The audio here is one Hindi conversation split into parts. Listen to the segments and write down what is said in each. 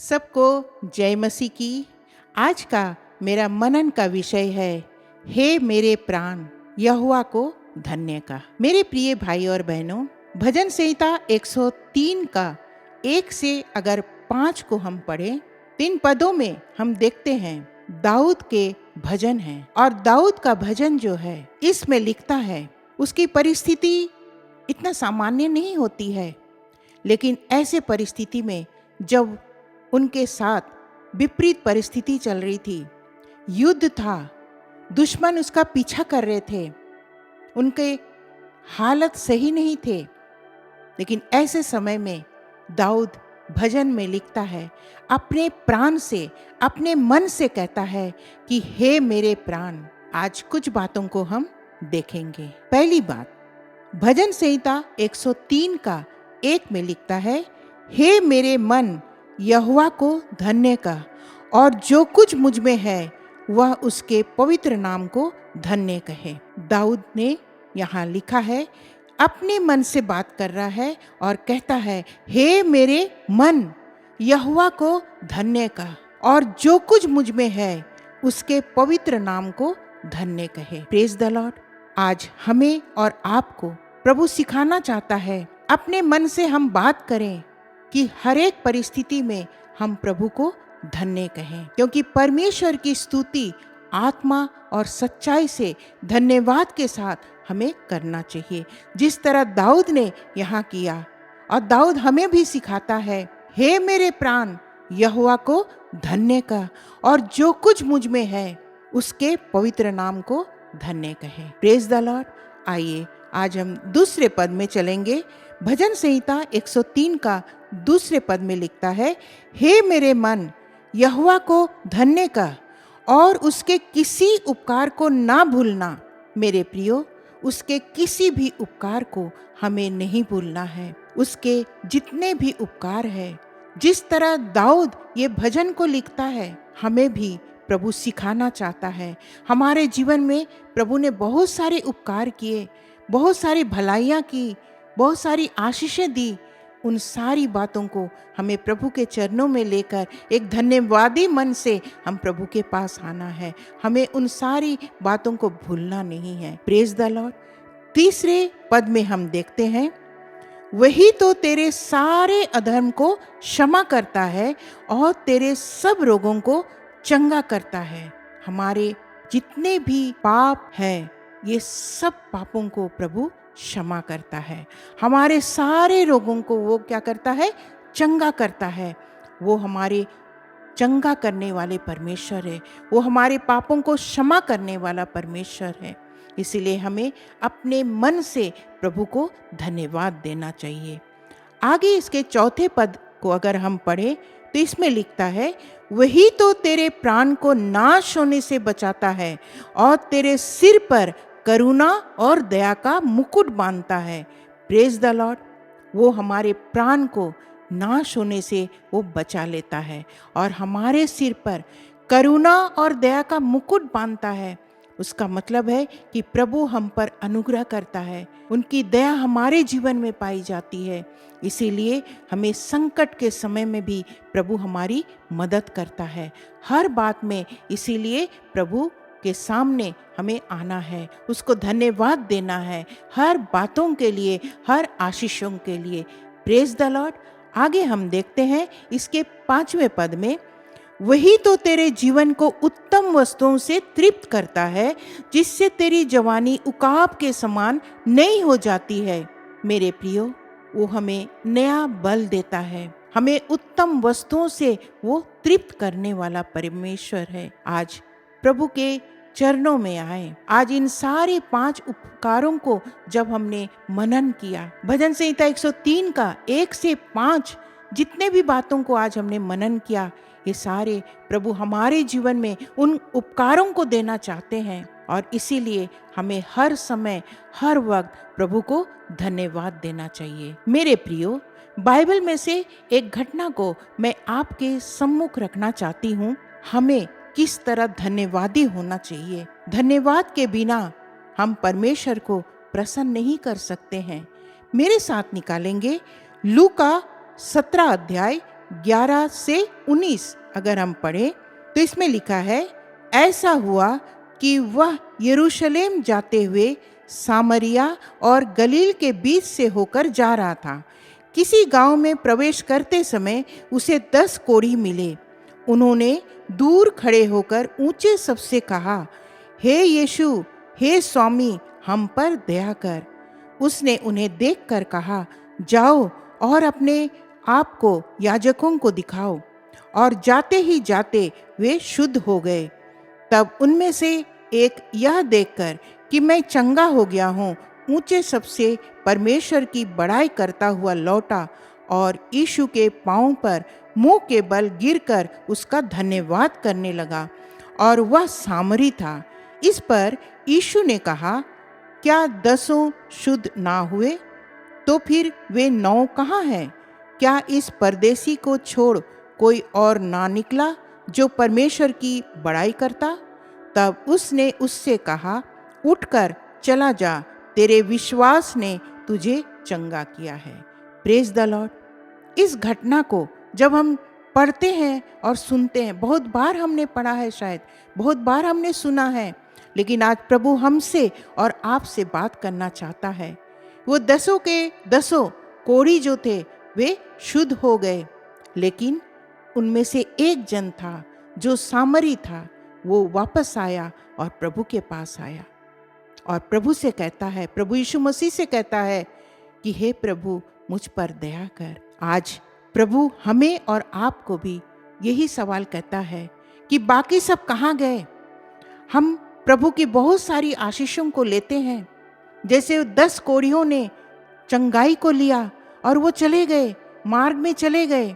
सबको जय मसीह की। आज का मेरा मनन का विषय है, हे मेरे प्राण यहोवा को धन्य का। मेरे प्रिय भाई और बहनों, भजन संहिता 103 का 1 से अगर 5 को हम पढ़ें, 3 पदों में हम देखते हैं दाऊद के भजन हैं। और दाऊद का भजन जो है इसमें लिखता है, उसकी परिस्थिति इतना सामान्य नहीं होती है, लेकिन ऐसे परिस्थिति में जब उनके साथ विपरीत परिस्थिति चल रही थी, युद्ध था, दुश्मन उसका पीछा कर रहे थे, उनके हालत सही नहीं थे, लेकिन ऐसे समय में दाऊद भजन में लिखता है, अपने प्राण से, अपने मन से कहता है कि हे मेरे प्राण। आज कुछ बातों को हम देखेंगे। पहली बात, भजन संहिता 103 का 1 में लिखता है, हे मेरे मन यहोवा को धन्य का, और जो कुछ मुझ में है वह उसके पवित्र नाम को धन्य कहे। दाऊद ने यहाँ लिखा है, अपने मन से बात कर रहा है और कहता है, हे मेरे मन यहोवा को धन्य का, और जो कुछ मुझ में है उसके पवित्र नाम को धन्य कहे। Praise the Lord. आज हमें और आपको प्रभु सिखाना चाहता है, अपने मन से हम बात करें कि हर एक परिस्थिति में हम प्रभु को धन्य कहें, क्योंकि परमेश्वर की स्तुति आत्मा और सच्चाई से धन्यवाद के साथ हमें करना चाहिए, जिस तरह दाऊद ने यहाँ किया। और दाऊद हमें भी सिखाता है, हे मेरे प्राण यहोवा को धन्य का, और जो कुछ मुझ में है उसके पवित्र नाम को धन्य कहे। Praise the Lord. आइए आज हम दूसरे पद में चलेंगे। भजन संहिता 103 का दूसरे पद में लिखता है, हे मेरे मन यहोवा को धन्य का, और उसके किसी उपकार को ना भूलना। मेरे प्रियो, उसके किसी भी उपकार को हमें नहीं भूलना है। उसके जितने भी उपकार है, जिस तरह दाऊद ये भजन को लिखता है, हमें भी प्रभु सिखाना चाहता है। हमारे जीवन में प्रभु ने बहुत सारे उपकार किए, बहुत सारी भलाइयाँ की, बहुत सारी आशीषें दी। उन सारी बातों को हमें प्रभु के चरणों में लेकर एक धन्यवादी मन से हम प्रभु के पास आना है। हमें उन सारी बातों को भूलना नहीं है। Praise the Lord. तीसरे पद में हम देखते हैं, वही तो तेरे सारे अधर्म को क्षमा करता है और तेरे सब रोगों को चंगा करता है। हमारे जितने भी पाप हैं, ये सब पापों को प्रभु क्षमा करता है। हमारे सारे रोगों को वो क्या करता है? चंगा करता है। वो हमारे चंगा करने वाले परमेश्वर है। वो हमारे पापों को क्षमा करने वाला परमेश्वर है। इसीलिए हमें अपने मन से प्रभु को धन्यवाद देना चाहिए। आगे इसके चौथे पद को अगर हम पढ़ें तो इसमें लिखता है, वही तो तेरे प्राण को नाश होने से बचाता है और तेरे सिर पर करुणा और दया का मुकुट बांधता है। Praise the Lord. वो हमारे प्राण को नाश होने से वो बचा लेता है और हमारे सिर पर करुणा और दया का मुकुट बांधता है। उसका मतलब है कि प्रभु हम पर अनुग्रह करता है, उनकी दया हमारे जीवन में पाई जाती है। इसीलिए हमें संकट के समय में भी प्रभु हमारी मदद करता है, हर बात में। इसीलिए प्रभु के सामने हमें आना है, उसको धन्यवाद देना है, हर बातों के लिए, हर आशीषों के लिए। Praise the Lord. आगे हम देखते हैं इसके 5वें पद में, वही तो तेरे जीवन को उत्तम वस्तुओं से तृप्त करता है, जिससे तेरी जवानी उकाब के समान नई हो जाती है। मेरे प्रियो, वो हमें नया बल देता है, हमें उत्तम वस्तुओं से वो तृप्त करने वाला परमेश्वर है। आज प्रभु के चरणों में आए। आज इन सारे 5 उपकारों को जब हमने मनन किया, भजन संहिता 103 का 1 से 5 जितने भी बातों को आज हमने मनन किया, ये सारे प्रभु हमारे जीवन में उन उपकारों को देना चाहते हैं। और इसीलिए हमें हर समय, हर वक्त प्रभु को धन्यवाद देना चाहिए। मेरे प्रियो, बाइबल में से एक घटना को मैं आपके सम्मुख रखना चाहती हूँ। हमें किस तरह धन्यवादी होना चाहिए। धन्यवाद के बिना हम परमेश्वर को प्रसन्न नहीं कर सकते हैं। मेरे साथ निकालेंगे लूका 17 अध्याय 11 से 19 अगर हम पढ़ें तो इसमें लिखा है, ऐसा हुआ कि वह यरूशलेम जाते हुए सामरिया और गलील के बीच से होकर जा रहा था। किसी गांव में प्रवेश करते समय उसे 10 कोढ़ी मिले। उन्होंने दूर खड़े होकर ऊंचे शब्द से कहा, हे यीशु, हे स्वामी, हम पर दया कर। उसने उन्हें देखकर कहा, जाओ और अपने आप को याजकों को दिखाओ। और जाते ही जाते वे शुद्ध हो गए। तब उनमें से एक यह देखकर कि मैं चंगा हो गया हूँ, ऊंचे शब्द से परमेश्वर की बड़ाई करता हुआ लौटा और यीशु के पांव पर मुंह के बल गिरकर उसका धन्यवाद करने लगा, और वह सामरी था। इस पर यीशु ने कहा, क्या 10 शुद्ध ना हुए? तो फिर वे 9 कहाँ हैं? क्या इस परदेसी को छोड़ कोई और ना निकला जो परमेश्वर की बड़ाई करता? तब उसने उससे कहा, उठकर चला जा, तेरे विश्वास ने तुझे चंगा किया है। Praise the Lord. इस घटना को जब हम पढ़ते हैं और सुनते हैं, बहुत बार हमने पढ़ा है, शायद बहुत बार हमने सुना है, लेकिन आज प्रभु हमसे और आपसे बात करना चाहता है। वो 10 के 10 कोढ़ी जो थे वे शुद्ध हो गए, लेकिन उनमें से एक जन था जो सामरी था, वो वापस आया और प्रभु के पास आया और प्रभु से कहता है, प्रभु यीशु मसीह से कहता है कि हे प्रभु, मुझ पर दया कर। आज प्रभु हमें और आपको भी यही सवाल कहता है कि बाकी सब कहाँ गए? हम प्रभु की बहुत सारी आशीषों को लेते हैं, जैसे 10 कोढ़ियों ने चंगाई को लिया और वो चले गए, मार्ग में चले गए,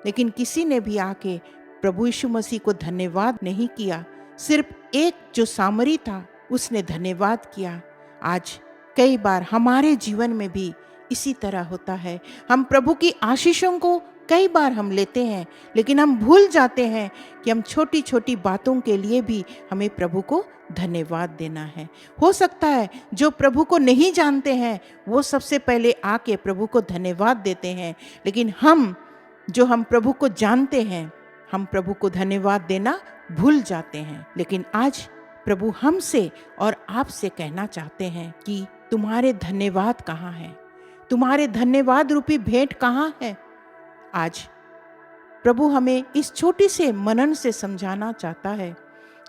लेकिन किसी ने भी आके प्रभु यीशु मसीह को धन्यवाद नहीं किया। सिर्फ एक जो सामरी था उसने धन्यवाद किया। आज कई बार हमारे जीवन में भी इसी तरह होता है। हम प्रभु की आशीषों को कई बार हम लेते हैं, लेकिन हम भूल जाते हैं कि हम छोटी छोटी बातों के लिए भी हमें प्रभु को धन्यवाद देना है। हो सकता है जो प्रभु को नहीं जानते हैं वो सबसे पहले आके प्रभु को धन्यवाद देते हैं, लेकिन हम प्रभु को जानते हैं, हम प्रभु को धन्यवाद देना भूल जाते हैं। लेकिन आज प्रभु हमसे और आपसे कहना चाहते हैं कि तुम्हारे धन्यवाद कहाँ हैं? तुम्हारे धन्यवाद रूपी भेंट कहाँ है? आज प्रभु हमें इस छोटी से मनन से समझाना चाहता है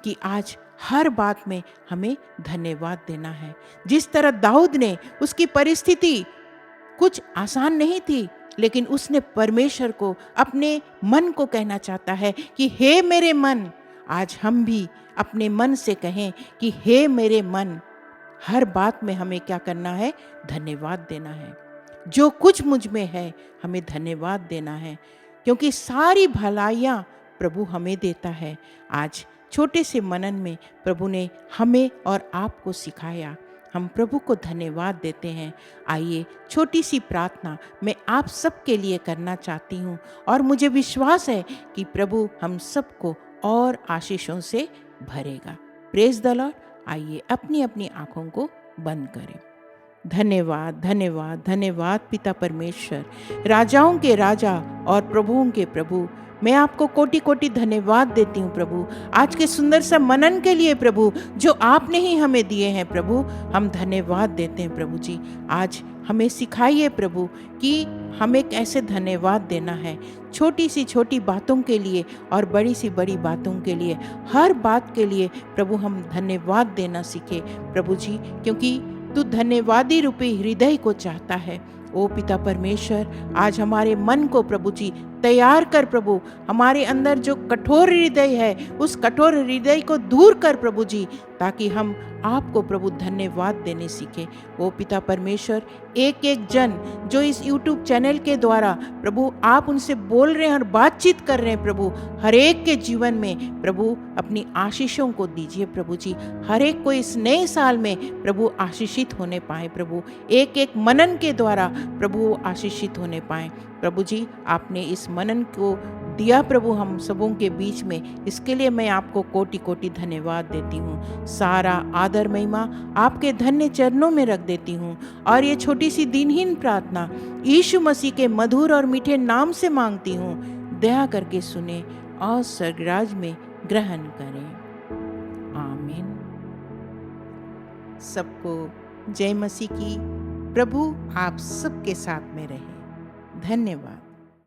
कि आज हर बात में हमें धन्यवाद देना है। जिस तरह दाऊद ने, उसकी परिस्थिति कुछ आसान नहीं थी, लेकिन उसने परमेश्वर को, अपने मन को कहना चाहता है कि हे मेरे मन। आज हम भी अपने मन से कहें कि हे मेरे मन। हर बात में हमें क्या करना है? धन्यवाद देना है। जो कुछ मुझ में है हमें धन्यवाद देना है, क्योंकि सारी भलाइयाँ प्रभु हमें देता है। आज छोटे से मनन में प्रभु ने हमें और आपको सिखाया। हम प्रभु को धन्यवाद देते हैं। आइए छोटी सी प्रार्थना मैं आप सबके लिए करना चाहती हूँ, और मुझे विश्वास है कि प्रभु हम सबको और आशीषों से भरेगा। Praise the Lord. आइए अपनी अपनी आँखों को बंद करें। धन्यवाद, धन्यवाद, धन्यवाद पिता परमेश्वर, राजाओं के राजा और प्रभुओं के प्रभु। मैं आपको कोटि कोटि धन्यवाद देती हूँ प्रभु, आज के सुंदर सा मनन के लिए प्रभु, जो आपने ही हमें दिए हैं प्रभु। हम धन्यवाद देते हैं प्रभु जी। आज हमें सिखाइए प्रभु कि हमें कैसे धन्यवाद देना है, छोटी सी छोटी बातों के लिए और बड़ी सी बड़ी बातों के लिए, हर बात के लिए प्रभु हम धन्यवाद देना सीखे प्रभु जी, क्योंकि तू धन्यवादी रूपी हृदय को चाहता है। ओ पिता परमेश्वर, आज हमारे मन को प्रभु जी तैयार कर प्रभु। हमारे अंदर जो कठोर हृदय है उस कठोर हृदय को दूर कर प्रभु जी, ताकि हम आपको प्रभु धन्यवाद देने सीखे। ओ पिता परमेश्वर, एक एक जन जो इस YouTube चैनल के द्वारा प्रभु आप उनसे बोल रहे हैं और बातचीत कर रहे हैं प्रभु, हर एक के जीवन में प्रभु अपनी आशीषों को दीजिए प्रभु जी। हर एक को इस नए साल में प्रभु आशीषित होने पाए प्रभु, एक एक मनन के द्वारा प्रभु आशीषित होने पाए प्रभु जी। आपने इस मनन को दिया प्रभु हम सबों के बीच में, इसके लिए मैं आपको कोटि कोटि धन्यवाद देती हूँ। सारा आदर महिमा आपके धन्य चरणों में रख देती हूँ, और ये छोटी सी दिनहीन प्रार्थना यीशु मसीह के मधुर और मीठे नाम से मांगती हूँ। दया करके सुने और स्वर्गराज में ग्रहण करें। आमीन। सबको जय मसीह की। प्रभु आप सबके साथ में रहे। धन्यवाद।